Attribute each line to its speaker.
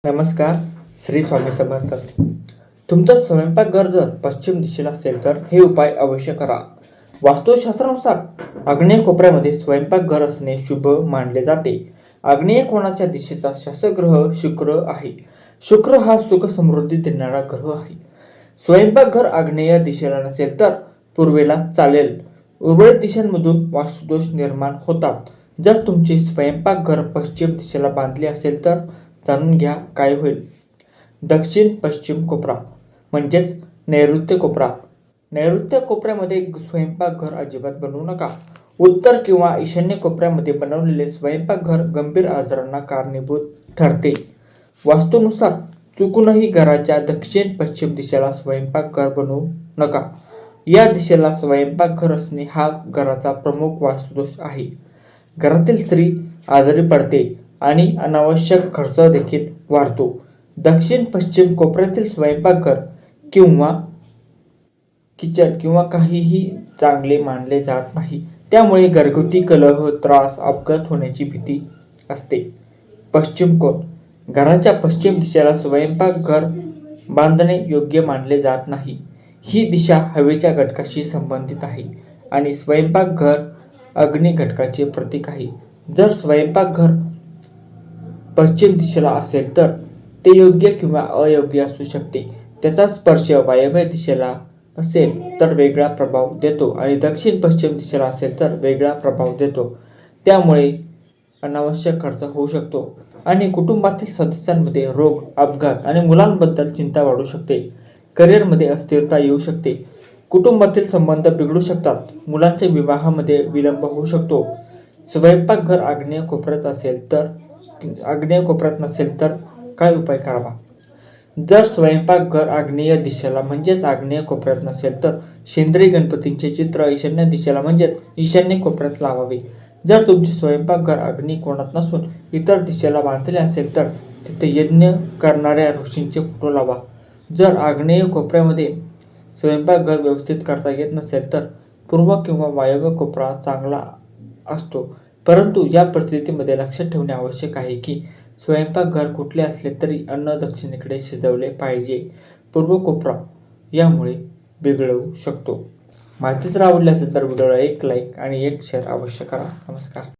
Speaker 1: नमस्कार. श्री स्वामी समर्थ. तुमचं स्वयंपाकघर जर पश्चिम दिशेला असेल तर हे उपाय अवश्य करा. वास्तुशास्त्रानुसार आग्नेय कोपऱ्यामध्ये स्वयंपाकघर असणे शुभ मानले जाते. आग्नेय कोणाच्या दिशेचा शासकग्रह शुक्र आहे. शुक्र हा सुख समृद्धी देणारा ग्रह आहे. स्वयंपाकघर आग्नेय दिशेला नसेल तर पूर्वेला चालेल. उर्वरित दिशांमधून वास्तुदोष निर्माण होतात. जर तुमचे स्वयंपाकघर पश्चिम दिशेला बांधले असेल तर जाणून घ्या काय होईल. दक्षिण पश्चिम कोपरा म्हणजेच नैऋत्य कोपरा. नैऋत्य कोपऱ्यामध्ये स्वयंपाकघर अजिबात बनवू नका. उत्तर किंवा ईशान्य कोपऱ्यामध्ये बनवलेले स्वयंपाकघर गंभीर आजारांना कारणीभूत ठरते. वास्तूनुसार चुकूनही घराच्या दक्षिण पश्चिम दिशेला स्वयंपाकघर बनवू नका. या दिशेला स्वयंपाकघर असणे हा घराचा प्रमुख वास्तुदोष आहे. घरातील स्त्री आजारी पडते आणि अनावश्यक खर्च देखील वाढतो. दक्षिण पश्चिम कोपऱ्यातील स्वयंपाकघर किंवा किचन किंवा काहीही चांगले मानले जात नाही. त्यामुळे घरगुती कलह, त्रास, अपघात होण्याची भीती असते. पश्चिम कोण. घराच्या पश्चिम दिशेला स्वयंपाकघर बांधणे योग्य मानले जात नाही. ही दिशा हवेच्या घटकाशी संबंधित आहे आणि स्वयंपाकघर अग्नी घटकाचे प्रतीक आहे. जर स्वयंपाकघर पश्चिम दिशेला असेल तर ते योग्य किंवा अयोग्य असू शकते. त्याचा स्पर्श वायव्य दिशेला असेल तर वेगळा प्रभाव देतो आणि दक्षिण पश्चिम दिशेला असेल तर वेगळा प्रभाव देतो. त्यामुळे अनावश्यक खर्च होऊ शकतो आणि कुटुंबातील सदस्यांमध्ये रोग, अपघात आणि मुलांबद्दल चिंता वाढू शकते. करिअरमध्ये अस्थिरता येऊ शकते. कुटुंबातील संबंध बिघडू शकतात. मुलांच्या विवाहामध्ये विलंब होऊ शकतो. स्वयंपाकघर आग्नेय कोपऱ्यात नसेल तर काय उपाय करावा. जर स्वयंपाकघर आग्नेय दिशेला म्हणजेच आग्नेय कोपऱ्यात नसेल तर सेंद्रिय गणपतींचे चित्र ईशान्य दिशेला म्हणजेच ईशान्य कोपऱ्यात लावावे. जर तुमचे स्वयंपाकघर आग्नेय कोणात नसून इतर दिशेला बांधले असेल तर तिथे यज्ञ करणाऱ्या ऋषींचे फोटो लावा. जर आग्नेय कोपऱ्यामध्ये स्वयंपाकघर व्यवस्थित करता येत नसेल तर पूर्व किंवा वायव्य कोपरा चांगला असतो. परंतु या परिस्थितीमध्ये लक्षात ठेवणे आवश्यक आहे की स्वयंपाकघर कुठले असले तरी अन्न दक्षिणेकडे शिजवले पाहिजे. पूर्व कोपरा यामुळे बिघडू शकतो. माहिती जर आवडली असेल तर व्हिडिओला एक लाईक आणि एक शेअर अवश्य करा. नमस्कार.